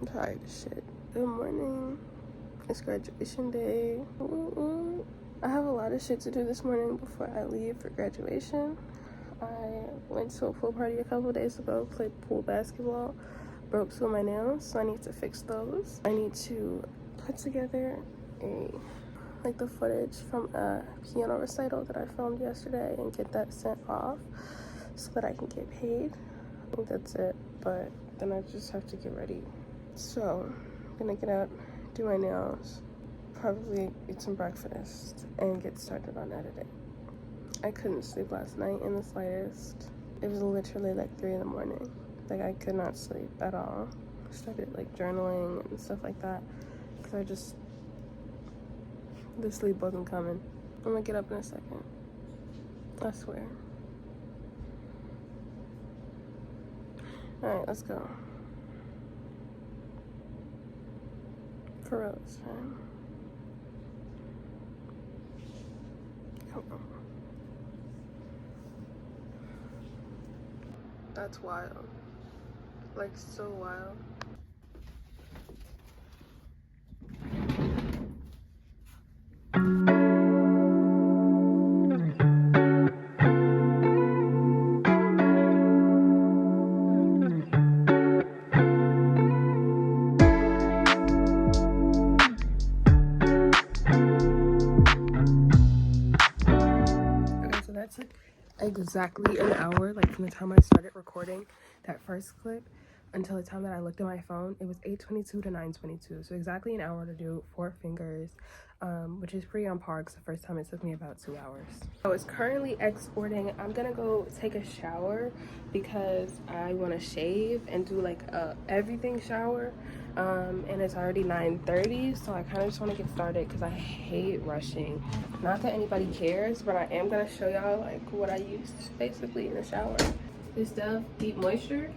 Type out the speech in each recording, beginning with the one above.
I'm tired of shit. Good morning. It's graduation day. Ooh. I have a lot of shit to do this morning before I leave for graduation. I went to a pool party a couple days ago, played pool basketball, broke two of my nails, so I need to fix those. I need to put together the footage from a piano recital that I filmed yesterday and get that sent off so that I can get paid. I think that's it, but then I just have to get ready. So I'm gonna get up, do my nails, probably eat some breakfast, and get started on editing. I couldn't sleep last night in the slightest. It was literally like 3 in the morning. Like, I could not sleep at all. I started like journaling and stuff like that because the sleep wasn't coming. I'm gonna get up in a second. I swear. Alright, let's go. For real this time. Come on. That's wild. Like, so wild. Okay, so that took exactly an hour, like from the time I started recording that first clip until the time that I looked at my phone. It was 8:22 to 9:22, so exactly an hour to do 4 fingers, which is pretty on par because the first time it took me about 2 hours. So it's currently exporting. I'm gonna go take a shower because I want to shave and do like a everything shower, and it's already 9:30, so I kind of just want to get started because I hate rushing. Not that anybody cares, but I am gonna show y'all like what I used basically in the shower. This Dove Deep Moisture,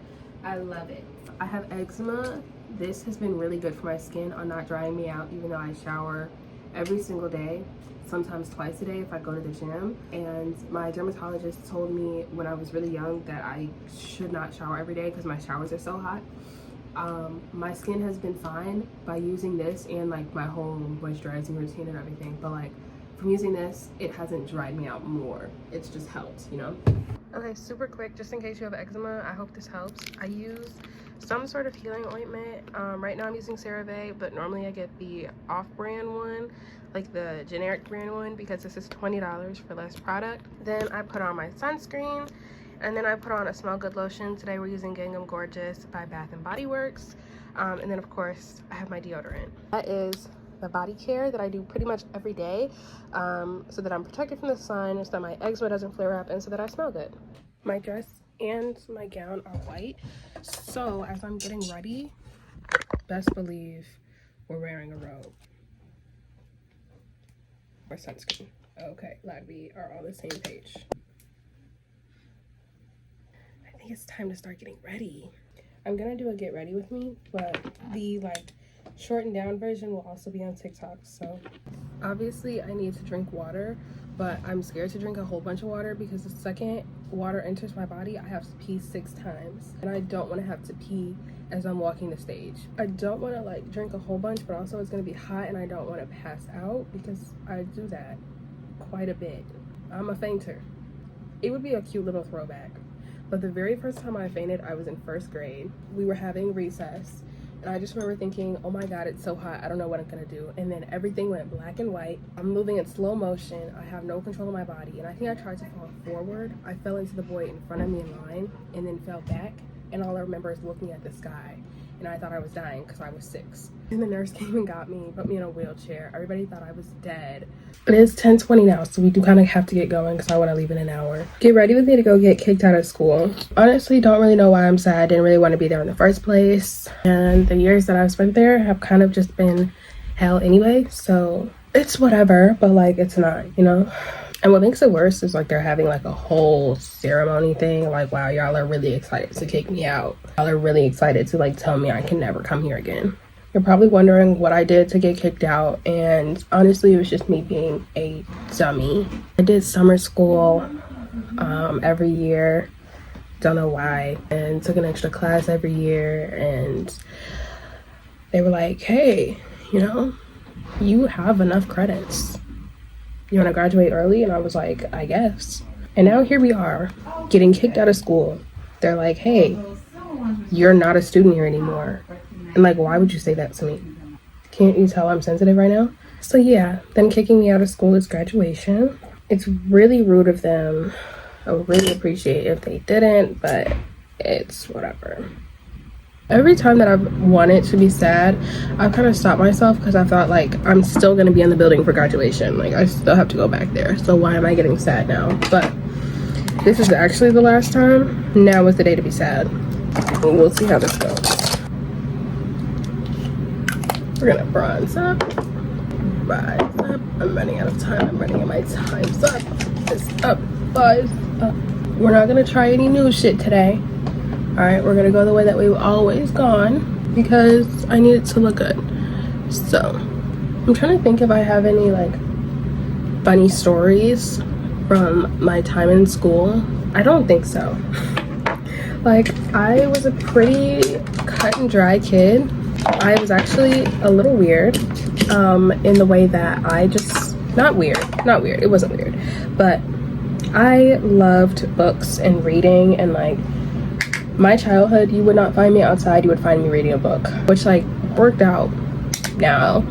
I love it. I have eczema. This has been really good for my skin on not drying me out, even though I shower every single day, sometimes twice a day if I go to the gym. And my dermatologist told me when I was really young that I should not shower every day because my showers are so hot. My skin has been fine by using this and like my whole moisturizing routine and everything, but like from using this, it hasn't dried me out more. It's just helped, you know? Okay, super quick, just in case you have eczema, I hope this helps. I use some sort of healing ointment. Right now I'm using CeraVe, but normally I get the off-brand one, like the generic brand one, because this is $20 for less product. Then I put on my sunscreen, and then I put on a Smell Good lotion. Today we're using Gingham Gorgeous by Bath & Body Works. And then of course, I have my deodorant. That is the body care that I do pretty much every day, so that I'm protected from the sun, so that my eczema doesn't flare up, and so that I smell good. My dress and my gown are white, so as I'm getting ready, best believe we're wearing a robe or sunscreen. Okay, glad we are on the same page. I think it's time to start getting ready. I'm gonna do a get ready with me, but the like shortened down version will also be on TikTok. So obviously I need to drink water, but I'm scared to drink a whole bunch of water because the second water enters my body, I have to pee 6 times, and I don't want to have to pee as I'm walking the stage. I don't want to like drink a whole bunch, but also it's going to be hot and I don't want to pass out because I do that quite a bit. I'm a fainter. It would be a cute little throwback, but the very first time I fainted, I was in 1st grade. We were having recess, and I just remember thinking, oh my God, it's so hot, I don't know what I'm gonna do. And then everything went black and white. I'm moving in slow motion. I have no control of my body. And I think I tried to fall forward. I fell into the boy in front of me in line and then fell back. And all I remember is looking at the sky. And I thought I was dying because I was 6. And the nurse came and got me, put me in a wheelchair. Everybody thought I was dead. It is 10:20 now, so we do kind of have to get going because I want to leave in an hour. Get ready with me to go get kicked out of school. Honestly, don't really know why I'm sad. Didn't really want to be there in the first place. And the years that I've spent there have kind of just been hell anyway. So it's whatever, but like it's not, you know? And what makes it worse is like they're having like a whole ceremony thing. Like, wow, y'all are really excited to kick me out. Y'all are really excited to like tell me I can never come here again. You're probably wondering what I did to get kicked out, and honestly, it was just me being a dummy. I did summer school every year, don't know why, and took an extra class every year, and they were like, hey, you know, you have enough credits. You want to graduate early? And I was like, I guess. And now here we are, getting kicked out of school. They're like, hey, you're not a student here anymore. And like, why would you say that to me? Can't you tell I'm sensitive right now? So yeah, them kicking me out of school is graduation. It's really rude of them. I would really appreciate it if they didn't, but it's whatever. Every time that I've wanted to be sad, I've kind of stopped myself because I thought like I'm still going to be in the building for graduation. Like I still have to go back there. So why am I getting sad now? But this is actually the last time. Now is the day to be sad. We'll see how this goes. We're going to bronze up. Rise up. I'm running out of time. I'm running out of my time's up. It's up. Rise up. We're not going to try any new shit today. All right, we're gonna go the way that we've always gone because I need it to look good. So I'm trying to think if I have any like funny stories from my time in school. I don't think so. Like, I was a pretty cut and dry kid. I was actually a little weird in the way that I just, not weird, it wasn't weird, but I loved books and reading, and like my childhood, you would not find me outside, you would find me reading a book, which like worked out now,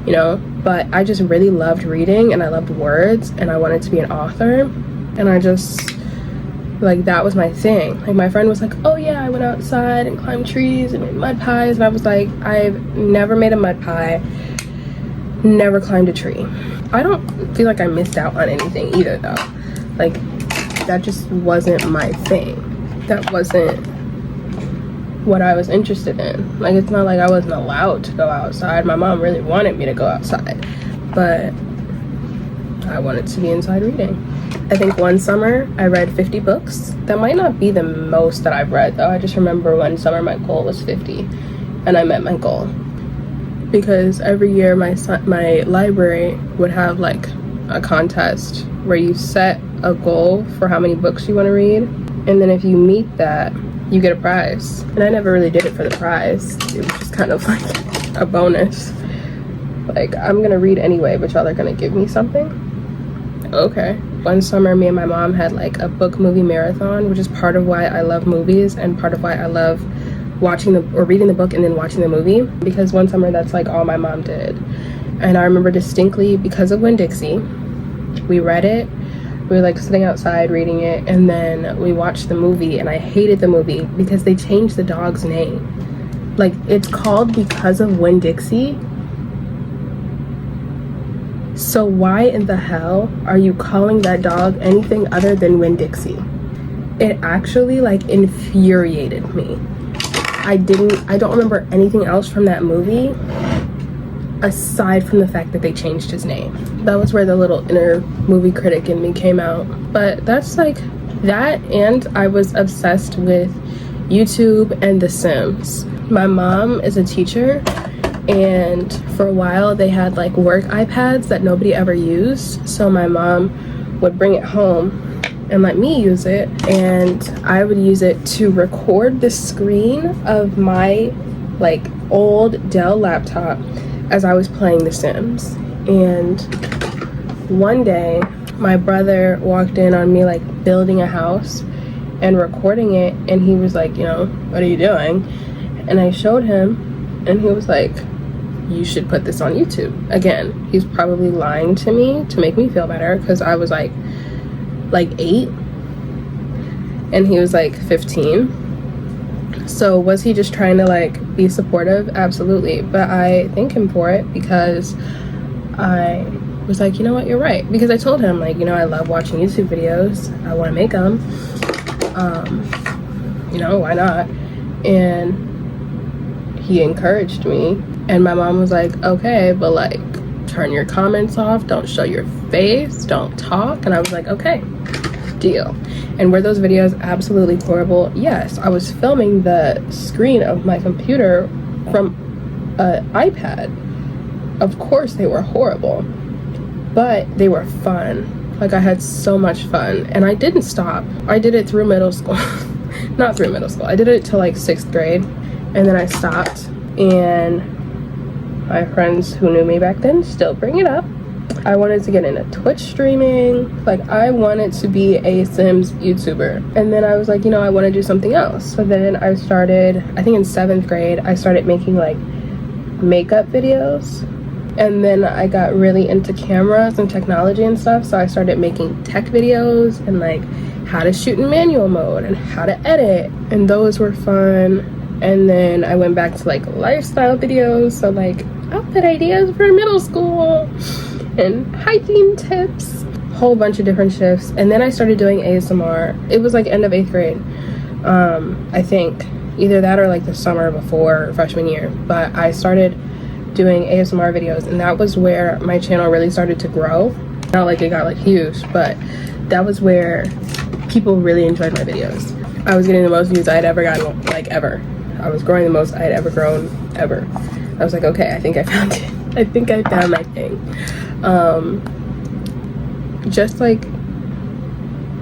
you know, but I just really loved reading and I loved words and I wanted to be an author, and I just like, that was my thing. Like my friend was like, oh yeah, I went outside and climbed trees and made mud pies, and I was like, I've never made a mud pie, never climbed a tree. I don't feel like I missed out on anything either though. Like that just wasn't my thing. That wasn't what I was interested in. Like, it's not like I wasn't allowed to go outside. My mom really wanted me to go outside, but I wanted to be inside reading. I think one summer I read 50 books. That might not be the most that I've read though. I just remember one summer my goal was 50 and I met my goal. Because every year my library would have like a contest where you set a goal for how many books you want to read, and then if you meet that, you get a prize. And I never really did it for the prize. It was just kind of like a bonus. Like, I'm gonna read anyway, but y'all are gonna give me something? Okay. One summer, me and my mom had like a book movie marathon, which is part of why I love movies and part of why I love watching or reading the book and then watching the movie, because one summer that's like all my mom did. And I remember distinctly, because of Winn-Dixie, we read it. We were like sitting outside reading it, and then we watched the movie, and I hated the movie because they changed the dog's name. Like, it's called Because of Winn-Dixie. So why in the hell are you calling that dog anything other than Winn-Dixie? It actually like infuriated me. I don't remember anything else from that movie aside from the fact that they changed his name. That was where the little inner movie critic in me came out. But that's like that, and I was obsessed with YouTube and The Sims. My mom is a teacher, and for a while they had like work iPads that nobody ever used, so my mom would bring it home and let me use it, and I would use it to record the screen of my like old Dell laptop as I was playing The Sims. And one day my brother walked in on me like building a house and recording it, and he was like, you know, what are you doing? And I showed him, and he was like, you should put this on YouTube. Again, he's probably lying to me to make me feel better, because I was like 8 and he was like 15. So was he just trying to like be supportive? Absolutely. But I thank him for it, because I was like, you know what, you're right. Because I told him, like, you know, I love watching YouTube videos, I want to make them, you know, why not? And he encouraged me, and my mom was like, okay, but like turn your comments off, don't show your face, don't talk. And I was like, okay, deal. And were those videos absolutely horrible? Yes. I was filming the screen of my computer from an iPad. Of course they were horrible, but they were fun. Like, I had so much fun, and I didn't stop. I did it through middle school. Not through middle school, I did it till like 6th grade, and then I stopped. And my friends who knew me back then still bring it up. I wanted to get into Twitch streaming. Like, I wanted to be a Sims YouTuber. And then I was like, you know, I want to do something else. So then I started, I think in 7th grade, I started making like makeup videos. And then I got really into cameras and technology and stuff. So I started making tech videos and like how to shoot in manual mode and how to edit. And those were fun. And then I went back to like lifestyle videos. So like outfit ideas for middle school and hygiene tips, whole bunch of different shifts. And then I started doing ASMR. It was like end of 8th grade, I think, either that or like the summer before freshman year. But I started doing ASMR videos, and that was where my channel really started to grow. Not like it got like huge, but that was where people really enjoyed my videos. I was getting the most views I'd ever gotten, like ever. I was growing the most I'd ever grown ever. I was like, okay, I think I found it. I think I found my thing. Just like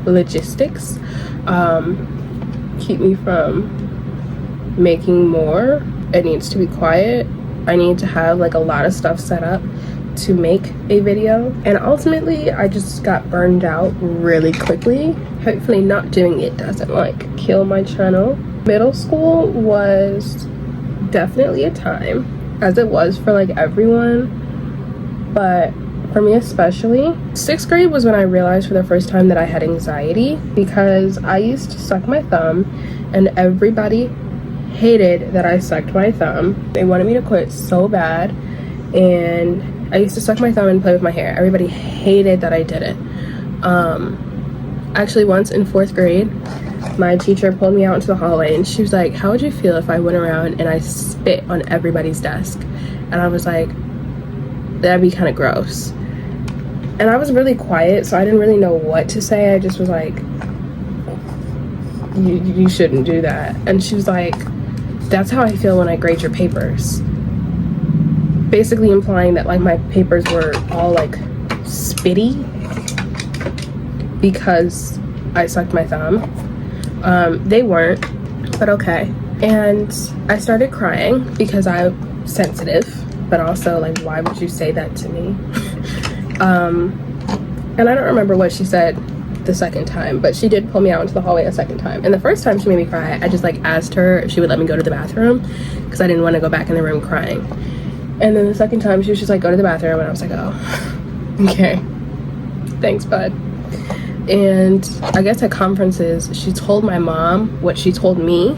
logistics keep me from making more. It needs to be quiet. I need to have like a lot of stuff set up to make a video, and ultimately I just got burned out really quickly. Hopefully not doing it doesn't like kill my channel. Middle school was definitely a time, as it was for like everyone, but for me especially, 6th grade was when I realized for the first time that I had anxiety, because I used to suck my thumb and everybody hated that I sucked my thumb. They wanted me to quit so bad, and I used to suck my thumb and play with my hair. Everybody hated that I did it. Actually, once in 4th grade, my teacher pulled me out into the hallway and she was like, how would you feel if I went around and I spit on everybody's desk? And I was like, that'd be kind of gross. And I was really quiet, so I didn't really know what to say. I just was like, you shouldn't do that. And she was like, that's how I feel when I grade your papers. Basically implying that like my papers were all like spitty because I sucked my thumb. They weren't, but okay. And I started crying because I'm sensitive, but also like, why would you say that to me? And I don't remember what she said the second time, but she did pull me out into the hallway a second time. And the first time she made me cry, I just like asked her if she would let me go to the bathroom because I didn't want to go back in the room crying. And then the second time she was just like, go to the bathroom, and I was like, oh, okay, thanks, bud. And I guess at conferences, she told my mom what she told me,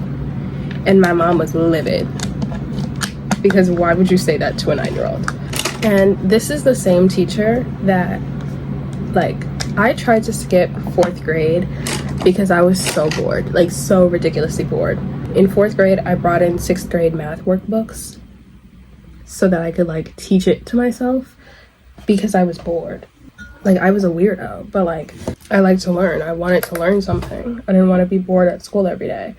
and my mom was livid because why would you say that to a 9-year-old? And this is the same teacher that, like, I tried to skip 4th grade because I was so bored, like so ridiculously bored. In 4th grade, I brought in 6th grade math workbooks so that I could like teach it to myself because I was bored. Like, I was a weirdo, but like I like to learn. I wanted to learn something. I didn't want to be bored at school every day.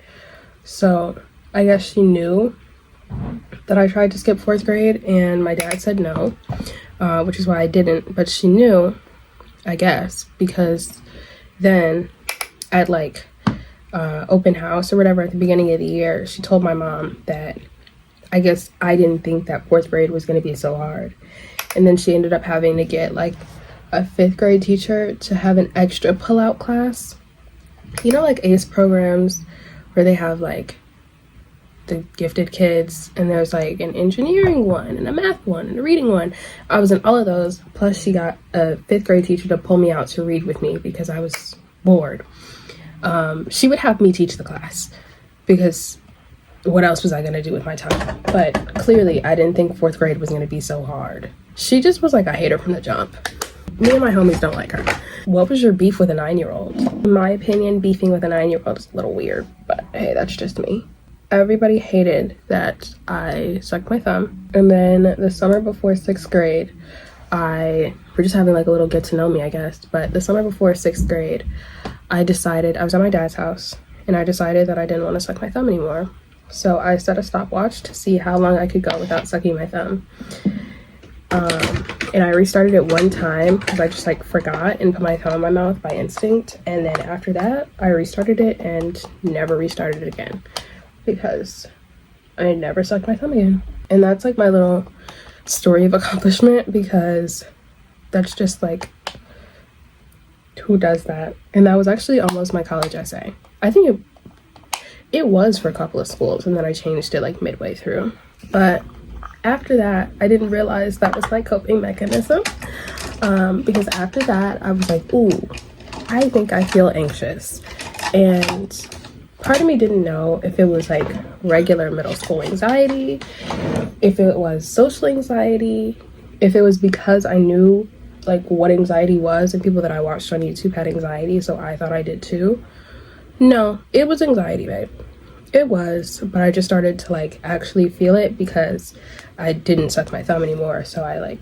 So I guess she knew that I tried to skip 4th grade, and my dad said no, which is why I didn't. But she knew, I guess, because then at like open house or whatever at the beginning of the year, she told my mom that I guess I didn't think that 4th grade was going to be so hard. And then she ended up having to get like a 5th grade teacher to have an extra pull-out class. You know, like ACE programs where they have like the gifted kids, and there's like an engineering one and a math one and a reading one. I was in all of those, plus she got a 5th grade teacher to pull me out to read with me because I was bored. She would have me teach the class because what else was I going to do with my time? But clearly I didn't think 4th grade was going to be so hard. She just was like a hater from the jump. Me and my homies don't like her. What was your beef with a 9-year-old? In my opinion, beefing with a 9-year-old is a little weird, but hey, that's just me. Everybody hated that I sucked my thumb. And then the summer before 6th grade, we're just having like a little get to know me, I guess. But the summer before 6th grade, I decided, I was at my dad's house, and I decided that I didn't want to suck my thumb anymore. So I set a stopwatch to see how long I could go without sucking my thumb. And I restarted it one time because I just like forgot and put my thumb in my mouth by instinct. And then after that, I restarted it and never restarted it again because I never sucked my thumb again. And that's like my little story of accomplishment, because that's just like, who does that? And that was actually almost my college essay. I think it was for a couple of schools, and then I changed it like midway through. But after that, I didn't realize that was my coping mechanism, because after that I was like, ooh, I think I feel anxious. And part of me didn't know if it was like regular middle school anxiety, if it was social anxiety, if it was because I knew like what anxiety was and people that I watched on YouTube had anxiety, so I thought I did too. No, it was anxiety, babe. It was, but I just started to like actually feel it because I didn't suck my thumb anymore, so I like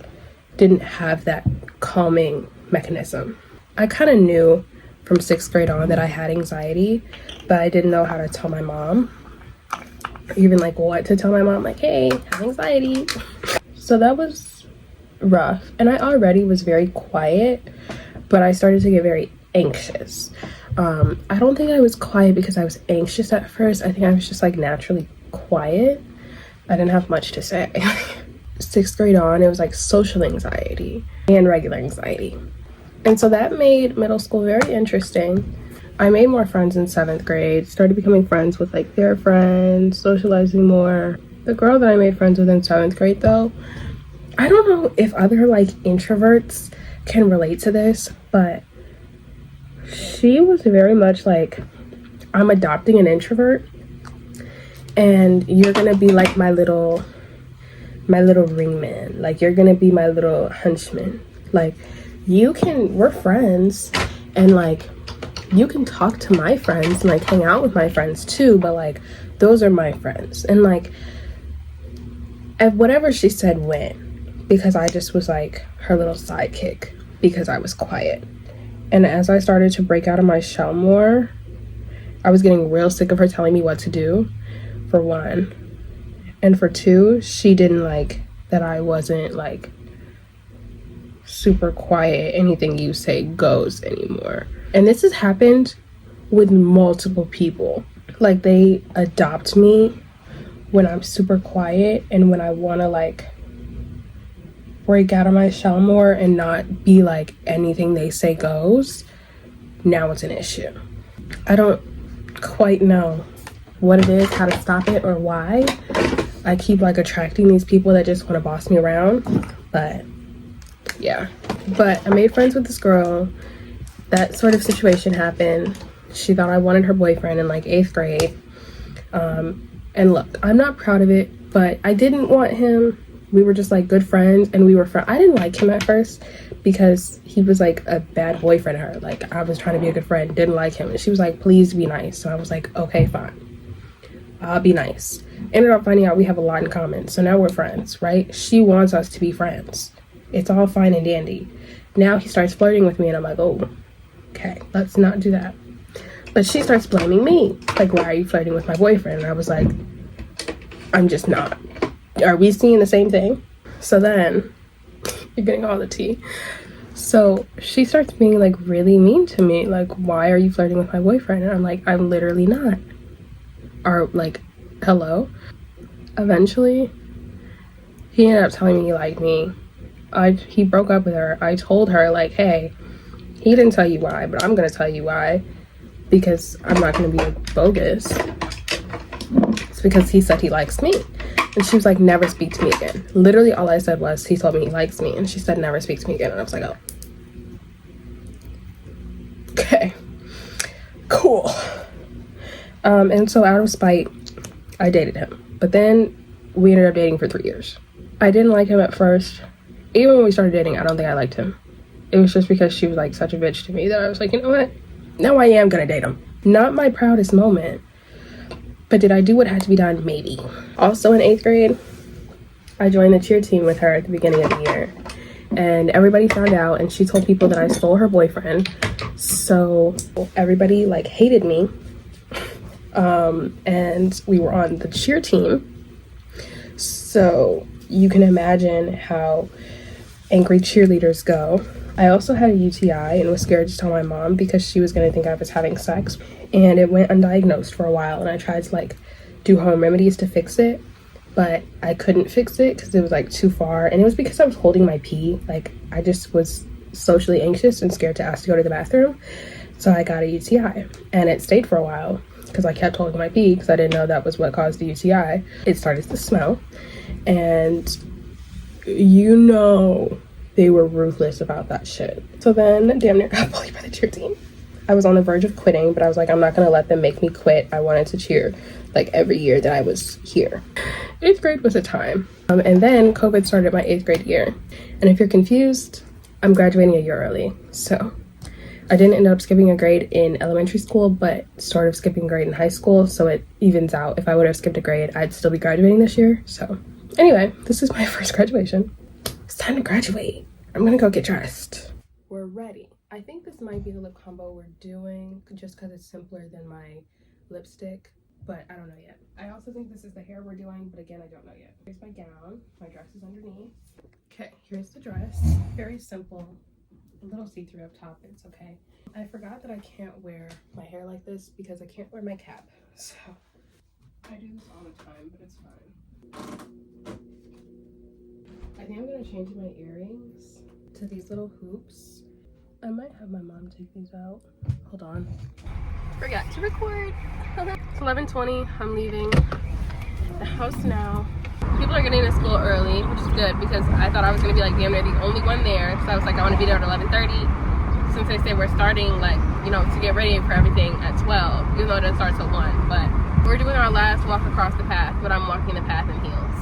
didn't have that calming mechanism. I kind of knew from 6th grade on that I had anxiety, but I didn't know how to tell my mom, or even like what to tell my mom, like, hey, I have anxiety. So that was rough, and I already was very quiet, but I started to get very anxious. I don't think I was quiet because I was anxious at first. I think I was just like naturally quiet. I didn't have much to say. 6th grade on, it was like social anxiety and regular anxiety. And so that made middle school very interesting. I made more friends in 7th grade, started becoming friends with like their friends, socializing more. The girl that I made friends with in 7th grade though, I don't know if other like introverts can relate to this, but she was very much like, I'm adopting an introvert and you're gonna be like my little ringman, like you're gonna be my little henchman. Like we're friends, and like you can talk to my friends and like hang out with my friends too, but like those are my friends. And like and whatever she said went, because I just was like her little sidekick because I was quiet. And as I started to break out of my shell more, I was getting real sick of her telling me what to do, for one. And for two, she didn't like that I wasn't like super quiet, anything you say goes anymore. And this has happened with multiple people. Like they adopt me when I'm super quiet and when I want to like break out of my shell more and not be like anything they say goes, now it's an issue. I don't quite know what it is, how to stop it, or why I keep like attracting these people that just want to boss me around. But yeah, but I made friends with this girl. That sort of situation happened. She thought I wanted her boyfriend in like 8th grade. And look, I'm not proud of it, but I didn't want him. We were just like good friends, and we were friends. I didn't like him at first because he was like a bad boyfriend to her. Like I was trying to be a good friend, didn't like him, and she was like, please be nice. So I was like, okay, fine, I'll be nice. Ended up finding out we have a lot in common, so now we're friends, right? She wants us to be friends. It's all fine and dandy. Now he starts flirting with me, and I'm like, oh, okay, let's not do that. But she starts blaming me, like, why are you flirting with my boyfriend? And I was like, I'm just not. Are we seeing the same thing? So then, you're getting all the tea. So she starts being like really mean to me, like, why are you flirting with my boyfriend? And I'm like, I'm literally not. Or like, hello? Eventually, he ended up telling me he liked me. He broke up with her. I told her like, hey, he didn't tell you why, but I'm gonna tell you why, because I'm not gonna be like bogus. It's because he said he likes me. And she was like, never speak to me again. Literally all I said was, he told me he likes me. And she said, never speak to me again. And I was like, oh, okay, cool. And so out of spite, I dated him. But then we ended up dating for 3 years. I didn't like him at first. Even when we started dating, I don't think I liked him. It was just because she was like such a bitch to me that I was like, you know what? Now I am gonna date him. Not my proudest moment. But did I do what had to be done? Maybe. Also in 8th grade, I joined the cheer team with her at the beginning of the year. And everybody found out, and she told people that I stole her boyfriend. So everybody like hated me. And we were on the cheer team. So you can imagine how angry cheerleaders go. I also had a UTI and was scared to tell my mom because she was gonna think I was having sex. And it went undiagnosed for a while, and I tried to like do home remedies to fix it, but I couldn't fix it because it was like too far, and it was because I was holding my pee. Like I just was socially anxious and scared to ask to go to the bathroom, so I got a UTI, and it stayed for a while because I kept holding my pee because I didn't know that was what caused the UTI. It started to smell, and you know they were ruthless about that shit. So then damn near got bullied by the cheer team. I was on the verge of quitting, but I was like, I'm not gonna let them make me quit. I wanted to cheer like every year that I was here. 8th grade was a time. And then COVID started my 8th grade year. And if you're confused, I'm graduating a year early. So I didn't end up skipping a grade in elementary school, but sort of skipping a grade in high school. So it evens out. If I would have skipped a grade, I'd still be graduating this year. So anyway, this is my first graduation. It's time to graduate. I'm gonna go get dressed. We're ready. I think this might be the lip combo we're doing just because it's simpler than my lipstick, but I don't know yet. I also think this is the hair we're doing, but again, I don't know yet. Here's my gown. My dress is underneath. Okay, here's the dress. Very simple. A little see-through up top, it's okay. I forgot that I can't wear my hair like this because I can't wear my cap. So I do this all the time, but it's fine. I think I'm gonna change my earrings to these little hoops. I might have my mom take these out. Hold on. Forgot to record. It's 11:20. I'm leaving the house now. People are getting to school early, which is good because I thought I was gonna be like damn near the only one there. So I was like, I want to be there at 11:30. Since they say we're starting like, you know, to get ready for everything at 12, even though it doesn't start till 1. But we're doing our last walk across the path, but I'm walking the path in heels.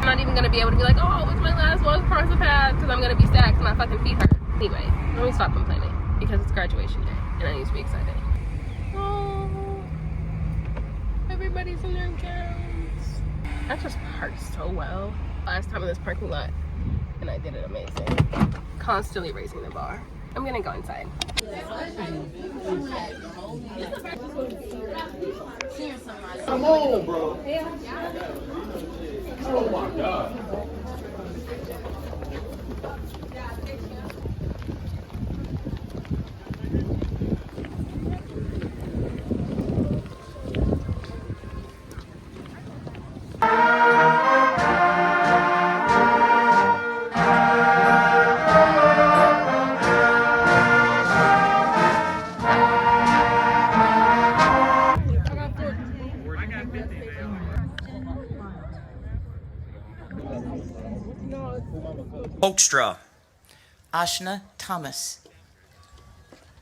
I'm not even gonna be able to be like, oh, it's my last walk across the path because I'm gonna be sad because my fucking feet hurt. Anyway, let me stop complaining because it's graduation day and I need to be excited. Oh, everybody's in their gowns. I just parked so well last time in this parking lot and I did it amazing. Constantly raising the bar. I'm gonna go inside. Come on, bro. Oh my God. Hoekstra, Ashna Thomas.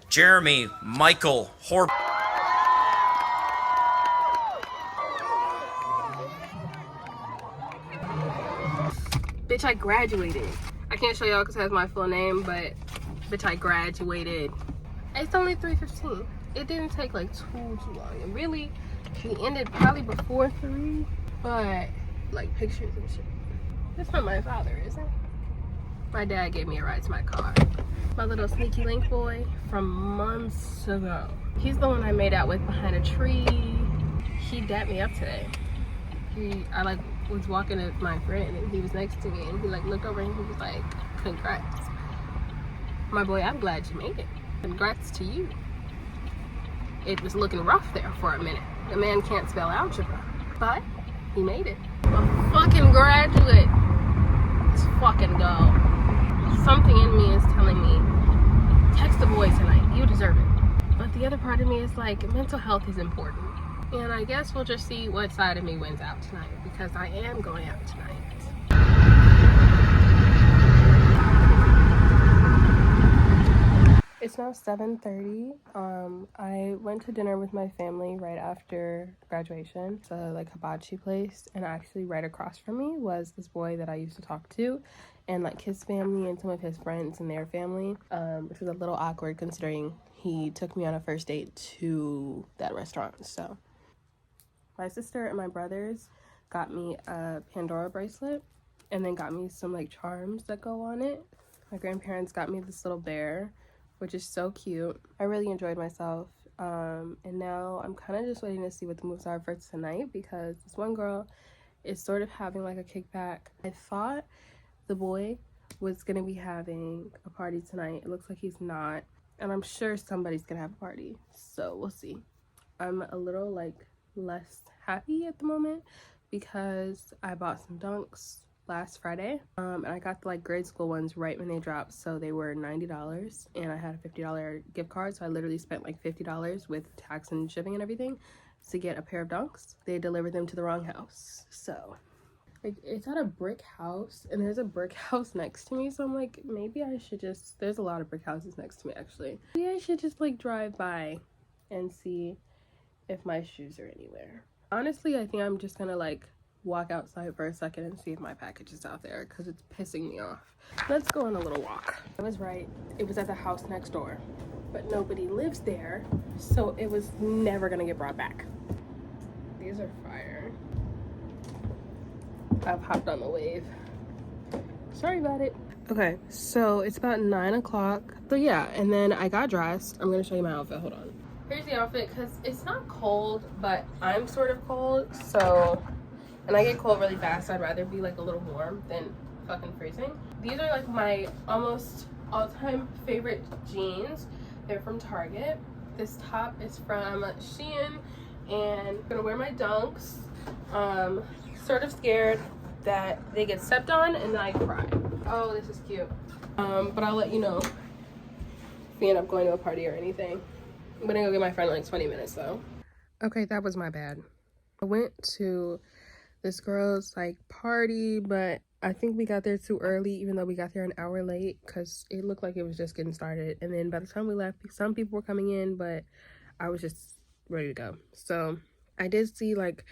Jeremy Michael Hor. Bitch, I graduated. I can't show y'all because it has my full name, but bitch, I graduated. It's only 3:15. It didn't take like too long. And really, we ended probably before 3, but like pictures and shit. That's not my father, is it? My dad gave me a ride to my car. My little sneaky link boy from months ago. He's the one I made out with behind a tree. He dapped me up today. I like was walking with my friend and he was next to me and he like looked over and he was like, congrats. My boy, I'm glad you made it. Congrats to you. It was looking rough there for a minute. The man can't spell algebra, but he made it. A fucking graduate. Let's fucking go. Something in me is telling me, text the boy tonight, you deserve it. But the other part of me is like, mental health is important. And I guess we'll just see what side of me wins out tonight because I am going out tonight. It's now 7:30. I went to dinner with my family right after graduation. It's a like hibachi place, and actually right across from me was this boy that I used to talk to, and like his family and some of his friends and their family, which was a little awkward considering he took me on a first date to that restaurant. So my sister and my brothers got me a Pandora bracelet and then got me some like charms that go on it. My grandparents got me this little bear, which is so cute. I really enjoyed myself. And now I'm kind of just waiting to see what the moves are for tonight because this one girl is sort of having like a kickback. I thought the boy was gonna be having a party tonight. It looks like he's not. And I'm sure somebody's gonna have a party. So we'll see. I'm a little like less happy at the moment, because I bought some dunks last Friday, and I got the like grade school ones right when they dropped, so they were $90, and I had a $50 gift card, so I literally spent like $50 with tax and shipping and everything to get a pair of dunks. They delivered them to the wrong house, so like it's at a brick house, and there's a brick house next to me, so I'm like, maybe I should just, there's a lot of brick houses next to me actually, maybe I should just like drive by and see if my shoes are anywhere. Honestly, I think I'm just gonna like walk outside for a second and see if my package is out there, because it's pissing me off. Let's go on a little walk. I was right, it was at the house next door, but nobody lives there, so it was never gonna get brought back. These are fire. I've hopped on the wave. Sorry about it. Okay, so it's about 9 o'clock. So yeah, and then I got dressed. I'm gonna show you my outfit, hold on. Here's the outfit, because it's not cold, but I'm sort of cold, so, and I get cold really fast, so I'd rather be like a little warm than fucking freezing. These are like my almost all-time favorite jeans. They're from Target. This top is from Shein, and I'm gonna wear my dunks. Sort of scared that they get stepped on and then I cry. Oh, this is cute. But I'll let you know if we end up going to a party or anything. I'm gonna go get my friend in like 20 minutes though. Okay, that was my bad. I went to this girl's like party, but I think we got there too early, even though we got there an hour late, because it looked like it was just getting started. And then by the time we left, some people were coming in, but I was just ready to go. So I did see like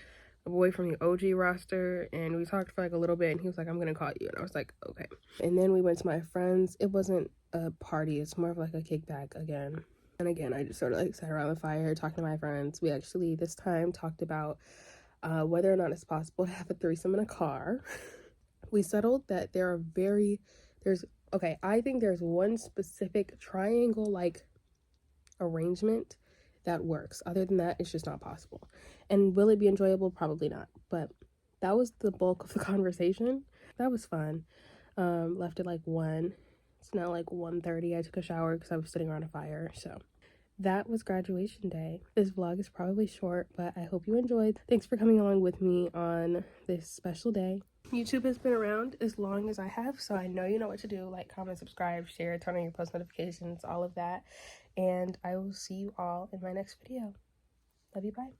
a boy from the OG roster, and we talked for like a little bit, and he was like, I'm gonna call you, and I was like, okay. And then we went to my friend's. It wasn't a party, it's more of like a kickback again. And again, I just sort of like sat around the fire talking to my friends. We actually this time talked about whether or not it's possible to have a threesome in a car. We settled that I think there's one specific triangle like arrangement that works. Other than that, it's just not possible. And will it be enjoyable? Probably not. But that was the bulk of the conversation. That was fun. Left at like 1. It's now like 1:30. I took a shower because I was sitting around a fire. So that was graduation day. This vlog is probably short, but I hope you enjoyed. Thanks for coming along with me on this special day. YouTube has been around as long as I have, so I know you know what to do. Like, comment, subscribe, share, turn on your post notifications, all of that. And I will see you all in my next video. Love you, bye.